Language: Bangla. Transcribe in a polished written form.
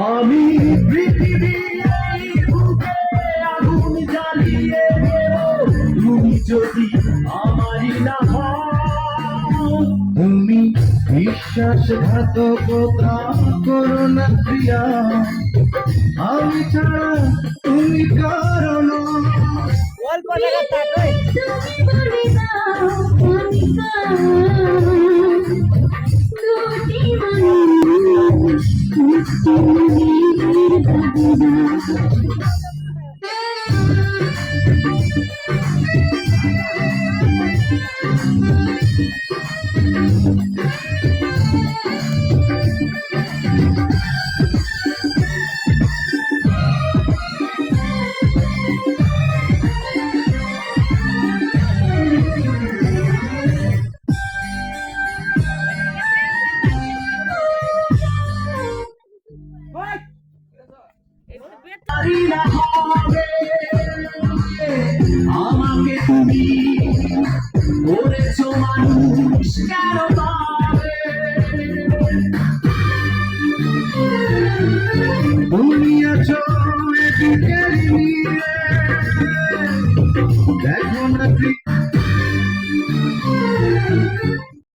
আমি পৃথিবীর বুকে আগুন জ্বালিয়ে দেব তুমি যদি আমারই না হও। তুমি বিশ্বাসঘাতকতা করো না প্রিয়া, আমি ছাড়া তুমি কারণ আমাকে তুমি করেছো মানুষ কেন তবে? তুমি আছো এদিকের নিয়ে, দেখো না